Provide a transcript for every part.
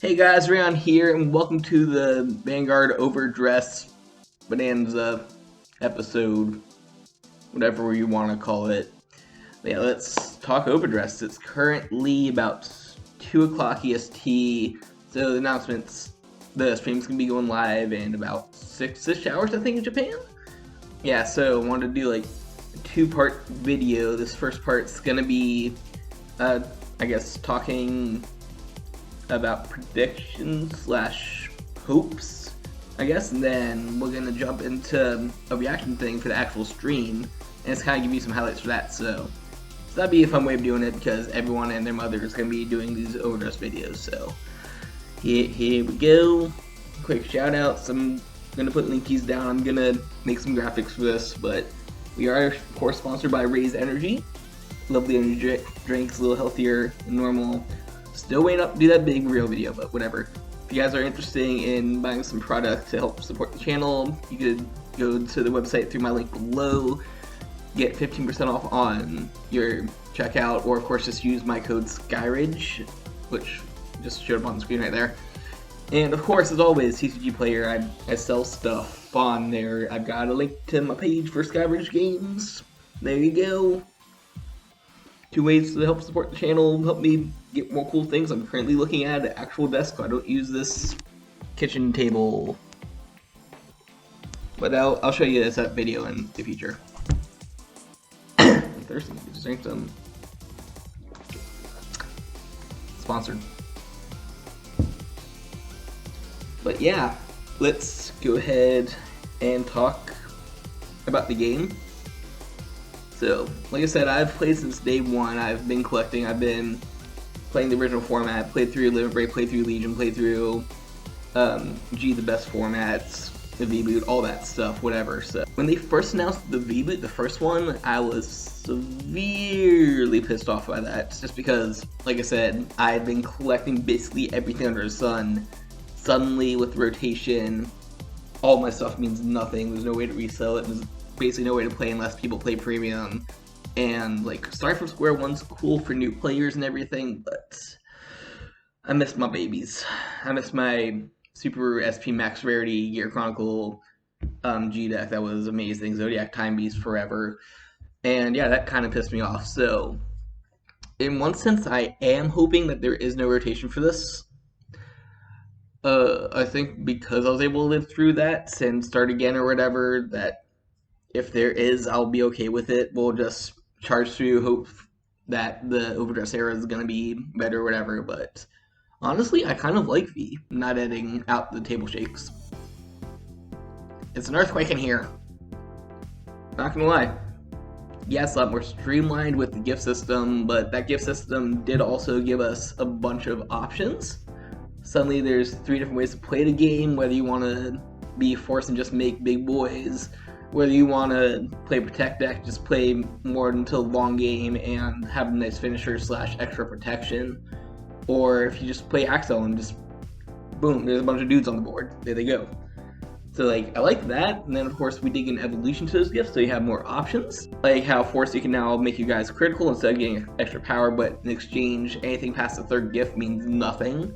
Hey guys, Rayon here, and welcome to the Vanguard Overdress Bonanza episode, whatever you want to call it. But yeah, let's talk Overdress. It's currently about 2 o'clock EST, so the announcements, the stream's going to be going live in about 6-ish hours, I think, in Japan. Yeah, so I wanted to do like a 2-part video. This first part's going to be, I guess, talking about predictions slash hopes, I guess, and then we're gonna jump into a reaction thing for the actual stream, and it's kind of give you some highlights for that. So that'd be a fun way of doing it because everyone and their mother is gonna be doing these Overdress videos. So here we go. Quick shout outs. I'm gonna put linkies down. I'm gonna make some graphics for this, but we are of course sponsored by Raise Energy. Lovely energy drinks, a little healthier than normal. Still waiting up to do that big real video, but whatever. If you guys are interested in buying some product to help support the channel, you could go to the website through my link below, get 15% off on your checkout, or of course just use my code SKYRIDGE, which just showed up on the screen right there. And of course, as always, TCG Player, I sell stuff on there. I've got a link to my page for SKYRIDGE Games. There you go. 2 ways to help support the channel, help me get more cool things. I'm currently looking at an actual desk, so I don't use this kitchen table. But I'll show you this video in the future. I'm thirsty. Just drink some. Sponsored. But yeah, let's go ahead and talk about the game. So, like I said, I've played since day one. I've been collecting. I've been playing the original format. Played through Limit Break, played through Legion, played through G, the best formats, the V-Boot, all that stuff, whatever. So, when they first announced the V-Boot, the first one, I was severely pissed off by that. Just because, like I said, I had been collecting basically everything under the sun. Suddenly, with rotation, all my stuff means nothing. There's no way to resell it. There's basically no way to play unless people play premium, and like starting from square one's cool for new players and everything, but I miss my babies. I miss my Super SP Max Rarity Gear Chronicle G deck. That was amazing. Zodiac Time Beast forever, and yeah, that kind of pissed me off. So in one sense, I am hoping that there is no rotation for this. I think because I was able to live through that and start again or whatever, that if there is, I'll be okay with it. We'll just charge through, hope that the Overdress era is going to be better or whatever, but honestly, I kind of like V, not editing out the table shakes. It's an earthquake in here. Not gonna lie. Yeah, it's a lot more streamlined with the gift system, but that gift system did also give us a bunch of options. Suddenly there's 3 different ways to play the game, whether you want to be forced and just make big boys, whether you want to play Protect deck, just play more until long game and have a nice finisher slash extra protection, or if you just play Axel and just boom, there's a bunch of dudes on the board. There they go. So like, I like that, and then of course we dig in evolution to those gifts, so you have more options. Like how Force, you can now make you guys critical instead of getting extra power, but in exchange, anything past the 3rd gift means nothing,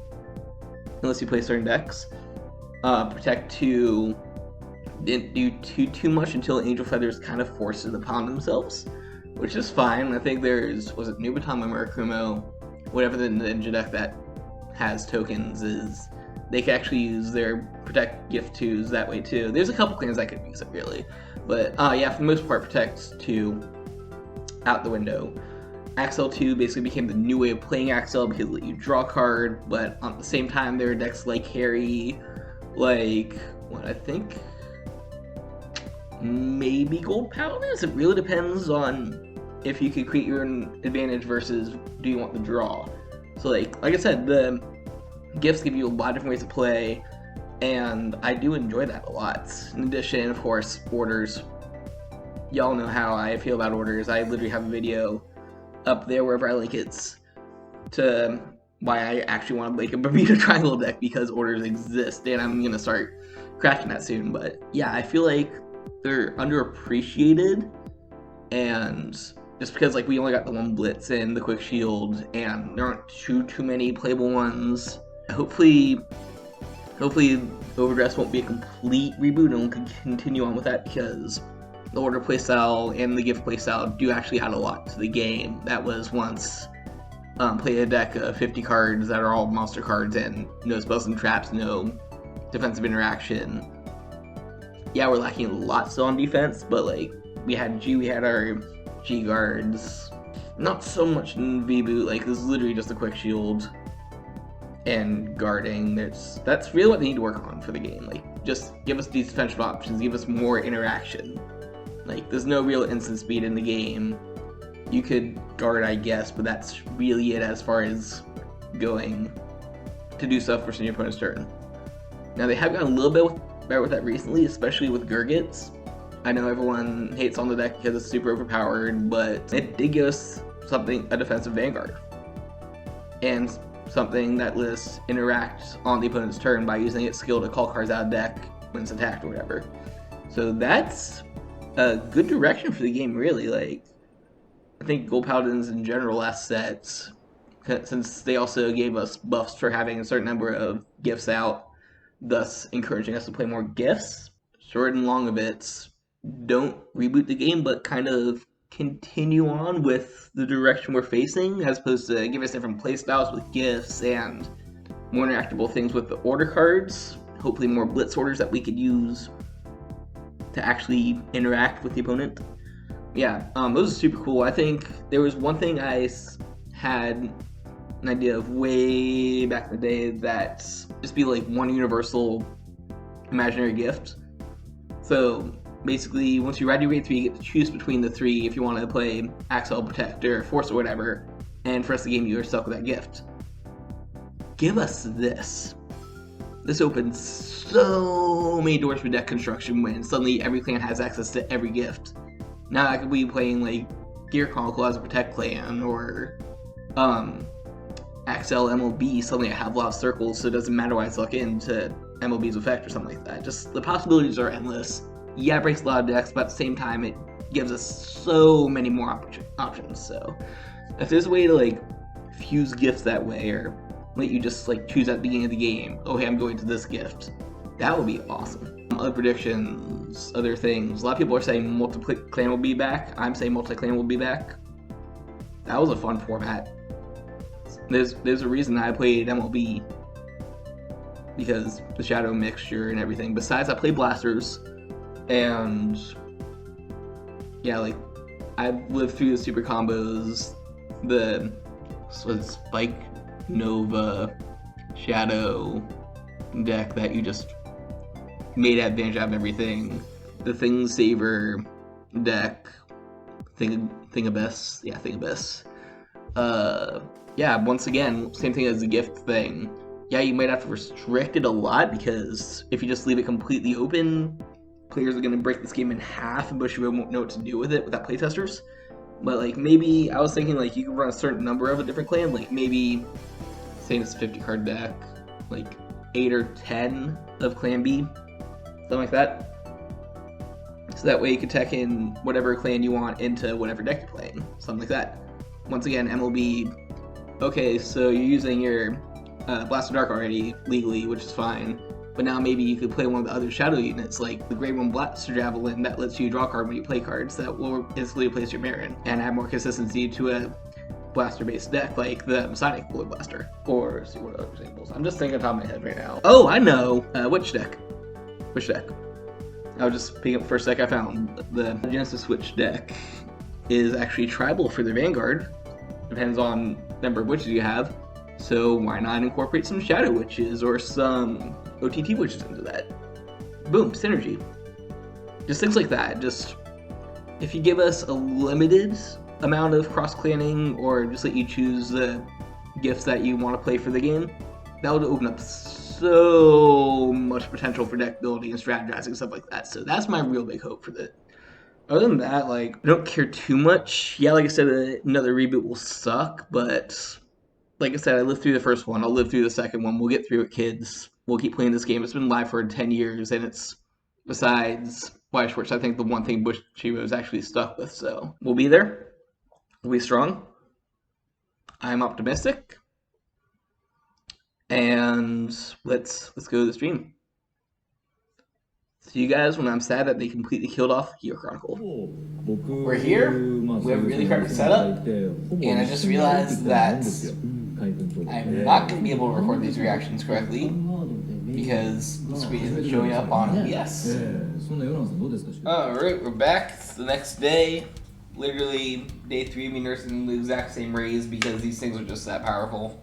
unless you play certain decks. Protect 2 didn't do too much until Angel Feathers kind of forced it upon themselves, which is fine. I think there's, was it Nubaton or Murakumo, whatever the ninja deck that has tokens is, they can actually use their Protect Gift 2s that way too. There's a couple clans that could use it really, but yeah, for the most part, Protect 2 out the window. Axel 2 basically became the new way of playing Axel because it let you draw a card, but at the same time there are decks like Harry, like, what I think, maybe Gold Paladins. It really depends on if you could create your own advantage versus do you want the draw. So like I said, the gifts give you a lot of different ways to play, and I do enjoy that a lot. In addition, of course, orders. Y'all know how I feel about orders. I literally have a video up there wherever I link it to why I actually want to make a Bermuda Triangle deck, because orders exist, and I'm gonna start crafting that soon. But yeah, I feel like they're underappreciated, and just because like we only got the one Blitz and the Quick Shield, and there aren't too many playable ones, hopefully Overdress won't be a complete reboot and we'll continue on with that, because the order playstyle and the gift playstyle do actually add a lot to the game. That was once play a deck of 50 cards that are all monster cards and no spells and traps, no defensive interaction. Yeah, we're lacking a lot still on defense, but like we had our G guards. Not so much in V-Boot, like this is literally just a quick shield and guarding. That's really what they need to work on for the game. Like, just give us these defensive options, give us more interaction. Like, there's no real instant speed in the game. You could guard, I guess, but that's really it as far as going to do stuff for your opponent's turn. Now, they have gotten a little bit better with that recently, especially with Gurgits. I know everyone hates on the deck because it's super overpowered, but it did give us a defensive Vanguard. And something that lets interact on the opponent's turn by using its skill to call cards out of deck when it's attacked or whatever. So that's a good direction for the game, really. Like, I think Gold Paladins in general last set, since they also gave us buffs for having a certain number of gifts out, thus encouraging us to play more gifts. Short and long of it, don't reboot the game, but kind of continue on with the direction we're facing, as opposed to give us different playstyles with gifts and more interactable things with the order cards. Hopefully more blitz orders that we could use to actually interact with the opponent. Yeah, those are super cool. I think there was one thing I had an idea of way back in the day that just be like one universal imaginary gift. So basically, once you ride your way 3, you get to choose between the 3 if you want to play Axel, Protector, Force, or whatever, and for the rest of the game you're stuck with that gift. Give us this. This opens so many doors for deck construction when suddenly every clan has access to every gift. Now I could be playing like Gear Chronicle as a Protect clan, or Axel MLB, suddenly I have a lot of circles, so it doesn't matter why I suck into MLB's effect or something like that. Just the possibilities are endless. Yeah, it breaks a lot of decks, but at the same time, it gives us so many more options. So, if there's a way to like fuse gifts that way, or let you just like choose at the beginning of the game, oh hey, I'm going to this gift, that would be awesome. Other predictions, other things. A lot of people are saying multi-clan will be back. I'm saying multi-clan will be back. That was a fun format. There's a reason I played MLB, because the shadow mixture and everything. Besides, I play blasters. And yeah, like I've lived through the super combos, the Spike Nova Shadow deck that you just made advantage of everything. The Thing Saver deck, Thingabyss. Yeah, once again, same thing as the gift thing. Yeah, you might have to restrict it a lot, because if you just leave it completely open, players are going to break this game in half, and Bushiroad won't know what to do with it without playtesters. But like, maybe I was thinking like you could run a certain number of a different clan, like maybe saying it's a 50 card deck, like 8 or 10 of Clan B, something like that. So that way you can tech in whatever clan you want into whatever deck you're playing, something like that. Once again, MLB, okay, so you're using your Blast of Dark already legally, which is fine. But now maybe you could play one of the other shadow units, like the Grade 1 Blaster Javelin, that lets you draw a card when you play cards that will instantly replace your Marin, and add more consistency to a blaster-based deck, like the Masonic Void Blaster. Or, see what other examples. I'm just thinking on top of my head right now. Oh, I know! Which deck? Which deck? I was just picking up the first deck I found. The Genesis Witch deck is actually tribal for the Vanguard. Depends on the number of witches you have. So why not incorporate some Shadow Witches or some OTT Witches into that? Boom, synergy. Just things like that. Just, if you give us a limited amount of cross-clanning, or just let you choose the gifts that you want to play for the game, that would open up so much potential for deck building and strategizing, stuff like that. So that's my real big hope for that. Other than that, like, I don't care too much. Yeah, like I said, another reboot will suck, but like I said, I lived through the first one. I'll live through the second one. We'll get through it, kids. We'll keep playing this game. It's been live for 10 years, and it's, besides White Schwartz, I think the one thing Bushiroad is actually stuck with. So we'll be there. We'll be strong. I'm optimistic. and let's go to the stream. See you guys when I'm sad that they completely killed off Gear Chronicle. We're here, we have a really perfect setup, and I just realized that I'm not going to be able to record these reactions correctly because the screen isn't showing up on OBS. Alright, we're back. It's the next day. Literally, day 3 of me nursing the exact same rays because these things are just that powerful.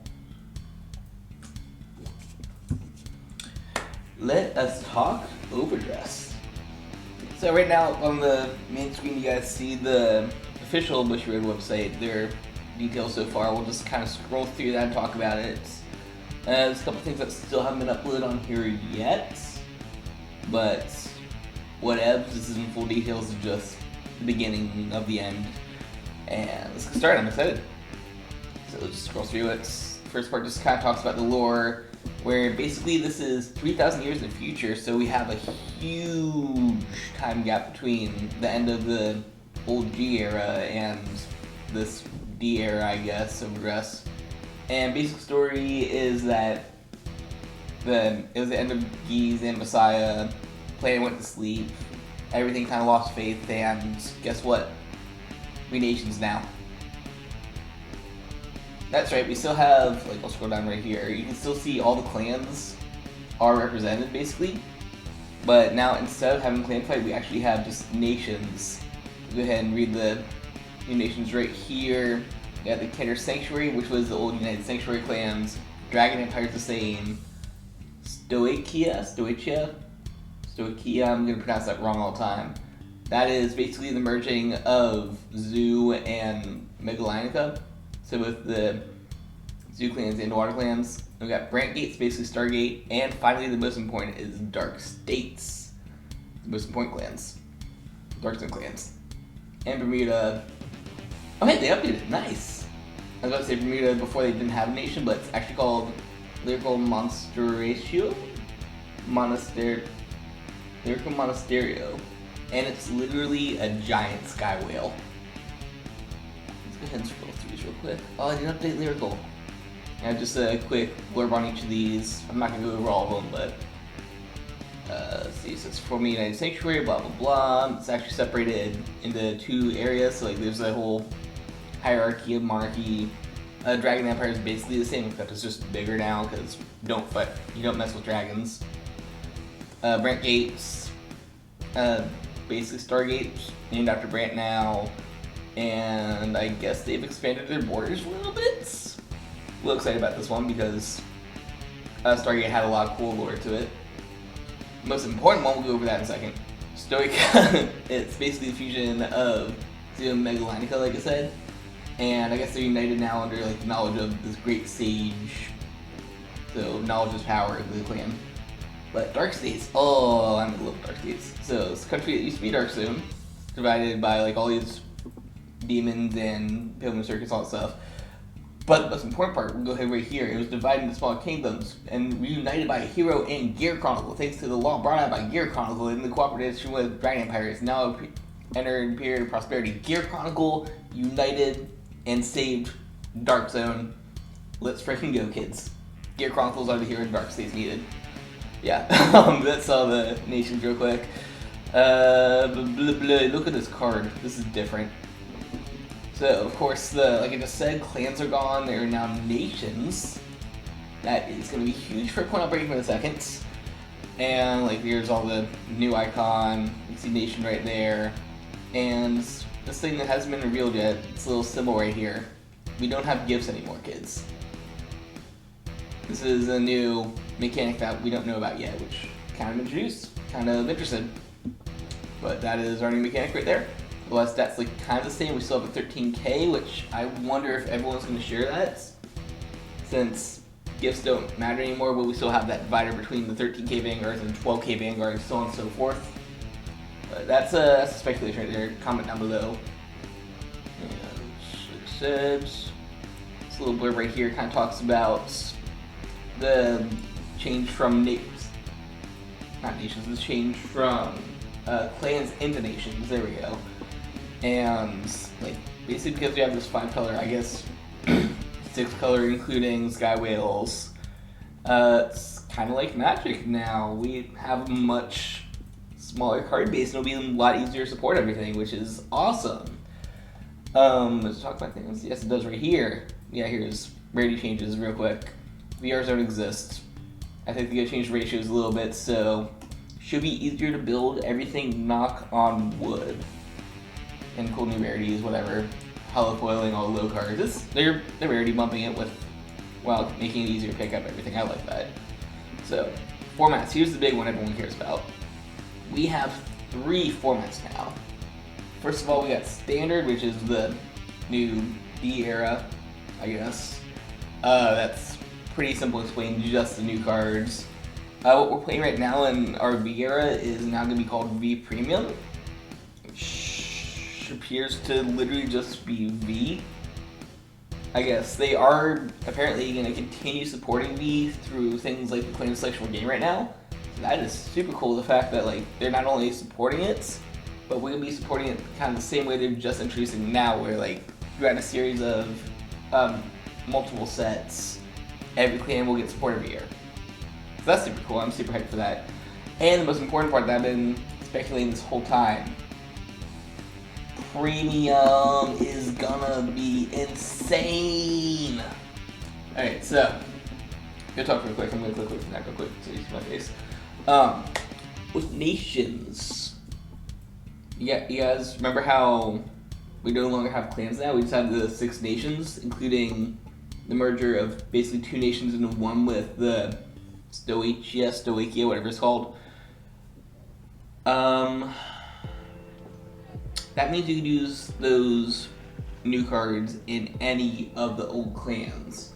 Let us talk Overdress. So right now on the main screen you guys see the official Bushyroad website, their details so far. We'll just kind of scroll through that and talk about it. There's a couple things that still haven't been uploaded on here yet, but whatevs, this isn't full details, it's just the beginning of the end. And let's get started, I'm excited. So let's just scroll through it. First part just kind of talks about the lore, where basically this is 3,000 years in the future, so we have a huge time gap between the end of the old G era and this D era, I guess, Overdress. And basic story is that it was the end of Geese and Messiah, planet went to sleep, everything kind of lost faith, and guess what? We nations now. That's right, we still have, like, I'll scroll down right here, you can still see all the clans are represented, basically. But now, instead of having clan fight, we actually have just nations. Go ahead and read the new nations right here. We got the Keter Sanctuary, which was the old United Sanctuary clans. Dragon Empire's the same. Stoichia, I'm gonna pronounce that wrong all the time. That is basically the merging of Zoo and Megalonica. So with the Zoo clans and Water clans, we got Brant Gates, basically Stargate, and finally the most important is Dark States, the most important clans, Dark Zone clans, and Bermuda. Oh hey, they updated it. Nice. I was about to say Bermuda before they didn't have a nation, but it's actually called Lyrical Monasterio, and it's literally a giant sky whale. Let's go ahead and scroll through these real quick. Oh, I didn't update Lyrical. And just a quick blurb on each of these. I'm not going to go over all of them, but let's see. So it's from United Sanctuary, blah blah blah. It's actually separated into 2 areas. So like there's a whole hierarchy of monarchy. Dragon Empire is basically the same, except it's just bigger now because you don't mess with dragons. Brant Gates, basically Stargate, named after Brant now. And I guess they've expanded their borders a little bit. A little excited about this one because Stargate had a lot of cool lore to it. The most important one, we'll go over that in a second. Stoichia, it's basically the fusion of Zoo and Megalonica, like I said. And I guess they're united now under like the knowledge of this great sage. So knowledge is power of the clan. But Dark States, oh, I love Dark States. So it's a country that used to be Dark Zone, divided by like all these demons and Pilgrim Circus, all that stuff. But the most important part, we'll go ahead right here, it was divided into smaller kingdoms and reunited by a hero in Gear Chronicle. Thanks to the law brought out by Gear Chronicle and the cooperation with Dragon Empire is now entered a period of prosperity. Gear Chronicle united and saved Dark Zone. Let's freaking go, kids. Gear Chronicles are the hero Dark States needed. Yeah, that's all the nations real quick. Look at this card. This is different. So, of course, like I just said, clans are gone. There are now nations. That is going to be huge for a point I'll break in a second. And, like, here's all the new icon. You see nation right there. And this thing that hasn't been revealed yet, it's a little symbol right here. We don't have gifts anymore, kids. This is a new mechanic that we don't know about yet, which kind of introduced, kind of interested. But that is our new mechanic right there. The last stats like kind of the same. We still have a 13k, which I wonder if everyone's going to share that, since gifts don't matter anymore. But we still have that divider between the 13k vanguards and 12k vanguards, so on and so forth. But that's a speculation right there. Comment down below. And like I said, this little blurb right here kind of talks about the change from the change from clans into nations. There we go. And like basically because we have this 5 color, I guess 6 color, including sky whales, It's kind of like Magic now. We have a much smaller card base, and it'll be a lot easier to support everything, which is awesome. Let's talk about things. Yes, it does right here. Yeah, here's rarity changes real quick. VRs don't exist. I think they gotta change ratios a little bit, so should be easier to build everything knock on wood. And cool new rarities, whatever. Hollow foiling all low cards. They're rarity bumping it with, while making it easier to pick up everything. I like that. So, formats. Here's the big one everyone cares about. We have 3 formats now. First of all, we got Standard, which is the new D era, I guess. That's pretty simple to explain, just the new cards. What we're playing right now in our V era is now going to be called V Premium, which appears to literally just be V. I guess they are apparently going to continue supporting V through things like the Claim Selection game right now. So that is super cool, the fact that like they're not only supporting it, but we're going to be supporting it kind of the same way they're just introducing now, where like throughout a series of multiple sets, every clan will get support every year. So that's super cool. I'm super hyped for that. And the most important part that I've been speculating this whole time, Premium is gonna be insane. Alright, so gonna talk real quick. I'm gonna click for that real quick so you see my face. With nations, yeah, you guys remember how we no longer have clans now? We just have the 6 nations, including the merger of basically 2 nations into one with the Stoichia, whatever it's called. That means you can use those new cards in any of the old clans.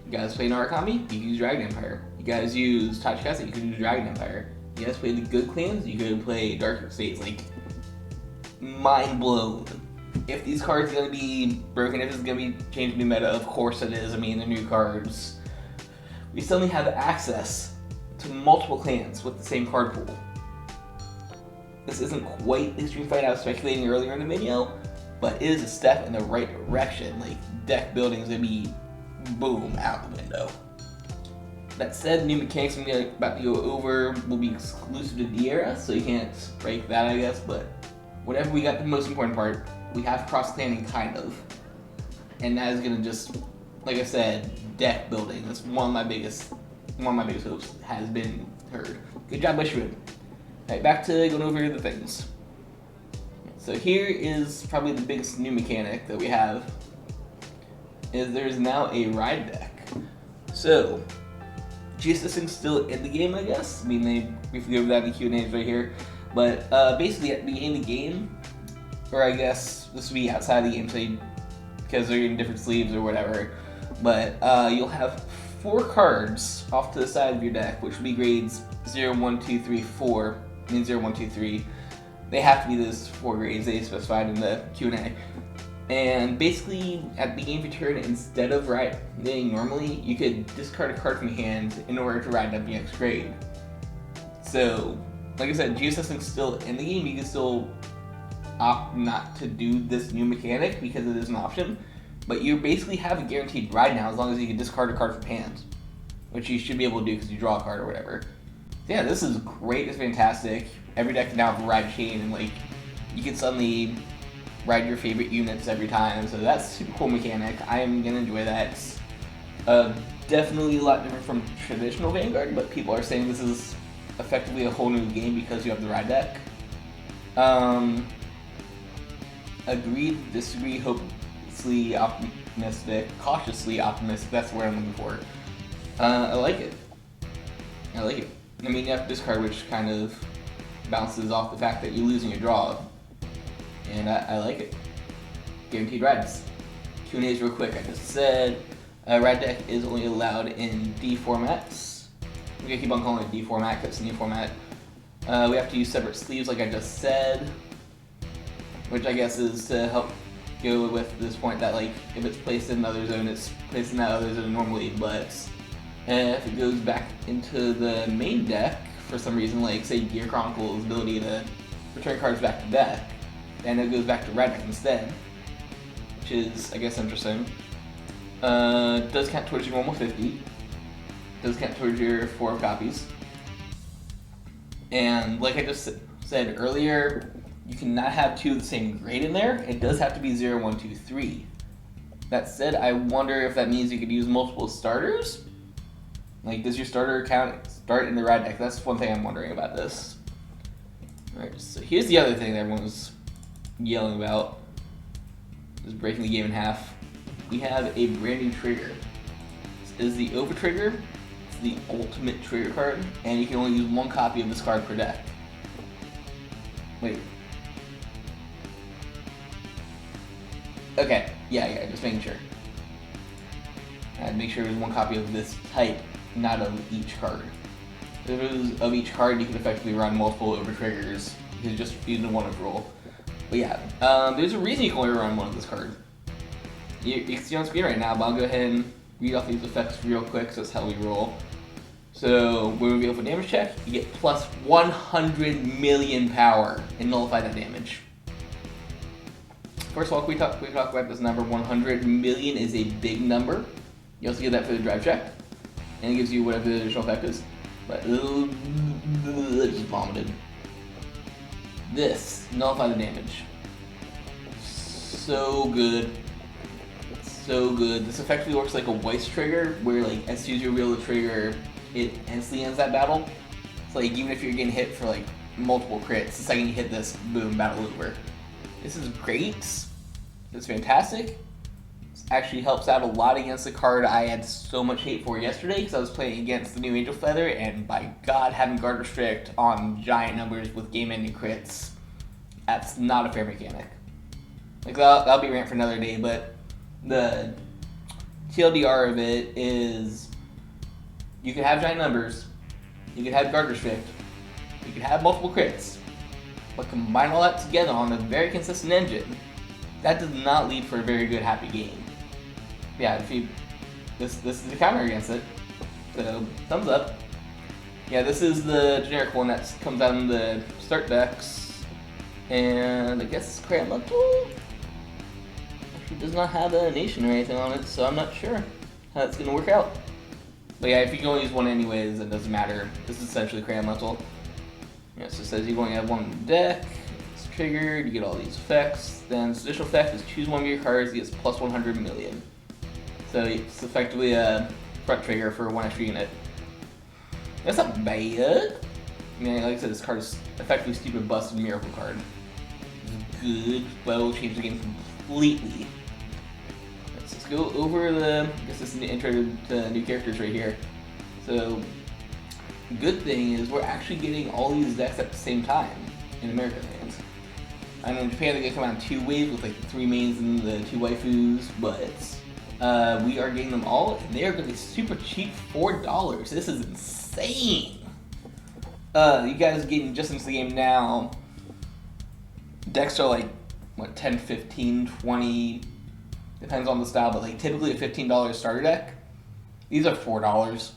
You guys play Narukami? You can use Dragon Empire. You guys use Tachikasa? You can use Dragon Empire. You guys play the good clans? You can play Dark States. Like, mind blown. If these cards are going to be broken, if it's going to be changing new meta, of course it is. I mean, the new cards. We suddenly have access to multiple clans with the same card pool. This isn't quite the Extreme Fight I was speculating earlier in the video, but it is a step in the right direction. Like, deck building is going to be, boom, out the window. That said, new mechanics I'm about to go over will be exclusive to the era, so you can't break that, I guess, but whatever, we got the most important part. We have cross-clanning, kind of. And that is going to just, like I said, deck building. That's one of my biggest hopes has been heard. Good job, Bushwood. Alright, back to going over the things. So here is probably the biggest new mechanic that we have, is there's now a ride deck. So, G-Assisting's still in the game, I guess. I mean, they briefly over that in the Q&As right here. But basically at the beginning of the game, or I guess this will be outside the game, so because they're in different sleeves or whatever. But you'll have 4 cards off to the side of your deck, which will be grades 0, 1, 2, 3, 4. I mean 0, 1, 2, 3. They have to be those 4 grades they specified in the Q&A. And basically, at the beginning of your turn, instead of riding normally, you could discard a card from your hand in order to ride up the next grade. So, like I said, Geosystem's still in the game. You can still opt not to do this new mechanic because it is an option, but you basically have a guaranteed ride now as long as you can discard a card from hand, which you should be able to do because you draw a card or whatever. So yeah, this is great. It's fantastic. Every deck can now have a ride chain, and like you can suddenly ride your favorite units every time. So that's a super cool mechanic. I am gonna enjoy that. It's definitely a lot different from traditional Vanguard, but people are saying this is effectively a whole new game because you have the ride deck. Agreed, disagree, hopelessly optimistic, cautiously optimistic. That's the word I'm looking for. I like it. I like it. I mean, you have this card, which kind of bounces off the fact that you're losing your draw, and I like it. Guaranteed rides. Q&As real quick. I just said ride deck is only allowed in D formats. We're gonna keep on calling it D format because it's a new format. We have to use separate sleeves, like I just said, which I guess is to help go with this point that like if it's placed in another zone, it's placed in that other zone normally, but if it goes back into the main deck for some reason, like say Gear Chronicle's ability to return cards back to deck, and it goes back to red deck instead, which is I guess interesting. Does count towards your normal 50. does count towards your 4 copies. And like I just said earlier, you cannot have 2 of the same grade in there. It does have to be 0, 1, 2, 3. That said, I wonder if that means you could use multiple starters. Like, does your starter account start in the ride deck? That's one thing I'm wondering about this. Alright, so here's the other thing that everyone was yelling about. Just breaking the game in half. We have a brand new trigger. This is the Over Trigger. It's the ultimate trigger card, and you can only use 1 copy of this card per deck. Wait. Okay, yeah, just making sure. And make sure there's 1 copy of this type, not of each card. If it was of each card, you can effectively run multiple Over Triggers. You can just use one of roll. But yeah, there's a reason you can only run 1 of this card. You can see on screen right now, but I'll go ahead and read off these effects real quick, so that's how we roll. So when we go for damage check, you get plus 100 million power and nullify that damage. First of all, we talk about this number. 100 million is a big number. You also get that for the drive check, and it gives you whatever the additional effect is. But just vomited. This nullify the damage. So good. So good. This effectively works like a Weiss trigger, where like as soon as you reveal the trigger, it instantly ends that battle. It's like even if you're getting hit for like multiple crits, the second you hit this, boom, battle over. This is great. It's fantastic. This actually helps out a lot against the card I had so much hate for yesterday because I was playing against the new Angel Feather, and by God, having guard restrict on giant numbers with game-ending crits, that's not a fair mechanic. Like that'll be a rant for another day, but the TLDR of it is you can have giant numbers, you can have guard restrict, you can have multiple crits, but combine all that together on a very consistent engine, that does not lead for a very good happy game. Yeah, this is the counter against it. So thumbs up. Yeah, this is the generic one that comes out in the start decks, and I guess Crayon Lentil actually does not have a nation or anything on it, so I'm not sure how that's gonna work out. But yeah, if you can only use 1 anyways, it doesn't matter. This is essentially Crayon Lentil. Yeah, so it says you only have 1 in the deck. It's triggered. You get all these effects. Then this additional effect is choose 1 of your cards. It gets plus 100 million. So it's effectively a front trigger for 1 extra unit. That's not bad. I mean, like I said, this card is effectively stupid busted miracle card. It's good, but it'll change the game completely. Let's go over the. I guess this is the intro to new characters right here. So, good thing is we're actually getting all these decks at the same time in American hands. I know in Japan they're gonna come out in 2 waves with like the 3 mains and the 2 waifus, but we are getting them all, and they are gonna be super cheap, $4. This is insane. You guys are getting just into the game now. Decks are like what, 10, 15, 20, depends on the style, but like typically a $15 starter deck. These are $4.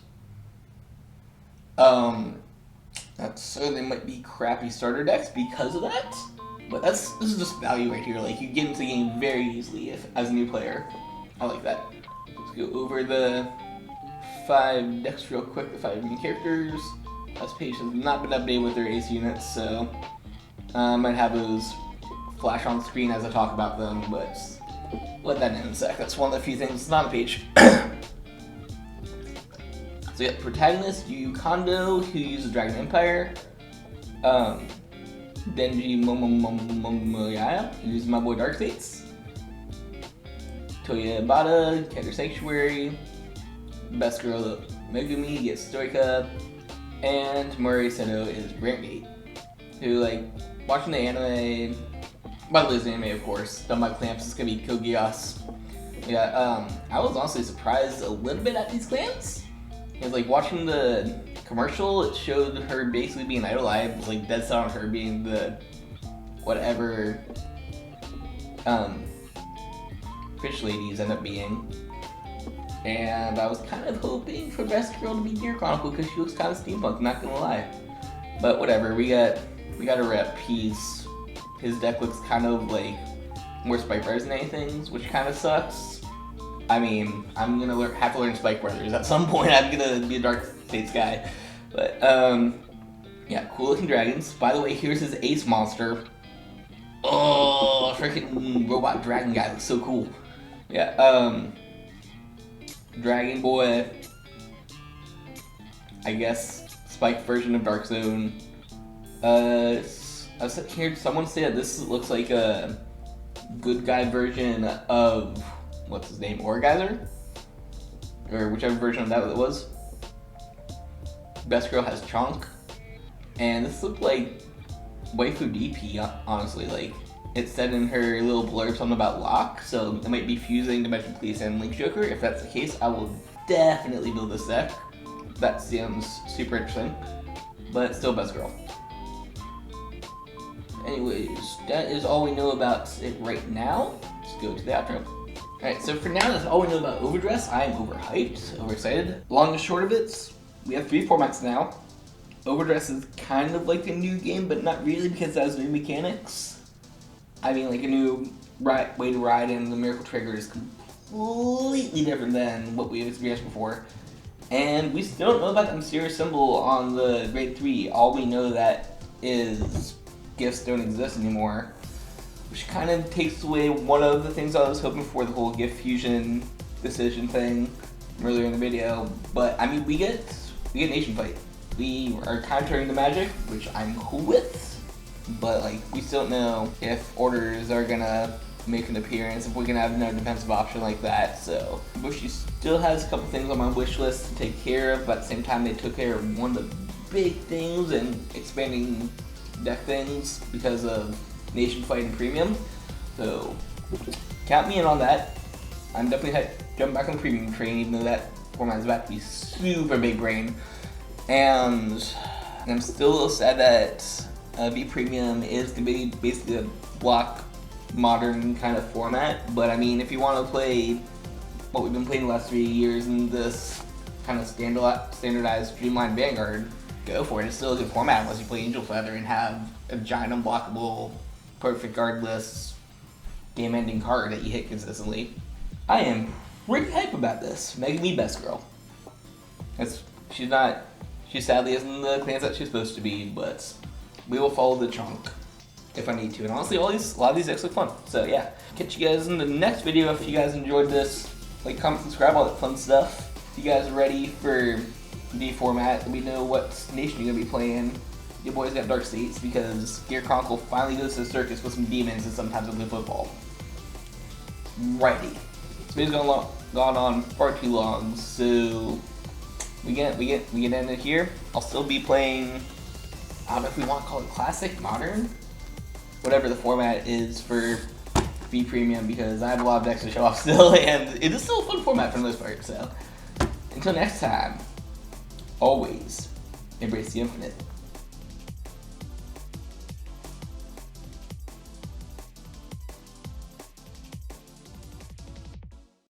So they might be crappy starter decks because of that, but this is just value right here. Like you get into the game very easily as a new player. I like that. Let's go over the 5 decks real quick. The 5 main characters. Last page has not been updated with their ace units, so I might have those flash on screen as I talk about them, but let that in a sec. That's one of the few things that's not on the page. So you got protagonist Yu Kondo, who uses Dragon Empire. Denji Momomomomoyaya, who uses my boy Dark Fates. Toya Ibata, Keter Sanctuary. Best Girl Megumi gets Stoika. And Mori Seno is Brandgate, who, like, watching the anime, by the way, the anime, of course, done by Clamps, it's gonna be Kogias. Yeah, I was honestly surprised a little bit at these clans. Because, like, watching the commercial, it showed her basically being idolized, like, dead set on her being the whatever fish ladies end up being. And I was kind of hoping for Best Girl to be Gear Chronicle because she looks kind of steampunk, not gonna lie. But whatever, we got a rep. His deck looks kind of like more Spike Res than anything, which kind of sucks. I mean, I'm gonna have to learn Spike Brothers at some point. I'm gonna be a Dark Fates guy. But, yeah, cool looking dragons. By the way, here's his ace monster. Oh, freaking robot dragon guy looks so cool. Yeah, Dragon Boy. I guess Spike version of Dark Zone. I heard someone say that this looks like a good guy version of, what's his name, Orgasm? Or whichever version of that it was. Best Girl has Chonk. And this looked like waifu DP, honestly. Like, it said in her little blurb something about Locke, so it might be fusing Dimension Police and Link Joker. If that's the case, I will definitely build this deck. That seems super interesting. But still Best Girl. Anyways, that is all we know about it right now. Let's go to the outro. Alright, so for now, that's all we know about Overdress. I am overhyped, overexcited. Long and short of it, we have 3 formats now. Overdress is kind of like a new game, but not really because it has new mechanics. I mean, like a new way to ride, and the Miracle Trigger is completely different than what we've experienced before. And we still don't know about the mysterious symbol on the grade 3. All we know that is gifts don't exist anymore, which kind of takes away one of the things I was hoping for, the whole gift fusion decision thing earlier in the video. But I mean, we get Nation Fight. We are countering the magic, which I'm cool with, but like we still don't know if orders are gonna make an appearance, if we can have another defensive option like that. So Bushy still has a couple things on my wish list to take care of, but at the same time they took care of one of the big things and expanding deck things because of Nation Fight and Premium. So count me in on that. I'm definitely jumping back on the Premium train, even though that format is about to be super big brain. And I'm still a little sad that V Premium is going to be basically a block modern kind of format. But I mean, if you want to play what we've been playing the last 3 years in this kind of standardized Dreamline Vanguard, go for it. It's still a good format unless you play Angel Feather and have a giant unblockable, perfect guardless, game-ending card that you hit consistently. I am pretty hype about this. Making me Best Girl. She sadly isn't the clans that she's supposed to be, but we will follow the chunk if I need to. And honestly, a lot of these decks look fun. So yeah, catch you guys in the next video. If you guys enjoyed this, like, comment, subscribe, all that fun stuff. If you guys are ready for the format, we know what nation you're gonna be playing. Your boys got Dark States because Gear Chronicle finally goes to the circus with some demons and sometimes with football. Righty. This video's gone on far too long, so we get end it here. I'll still be playing, I don't know if we want to call it classic, modern, whatever the format is for V Premium, because I have a lot of decks to show off still, and it is still a fun format for the most part. So until next time, always embrace the infinite.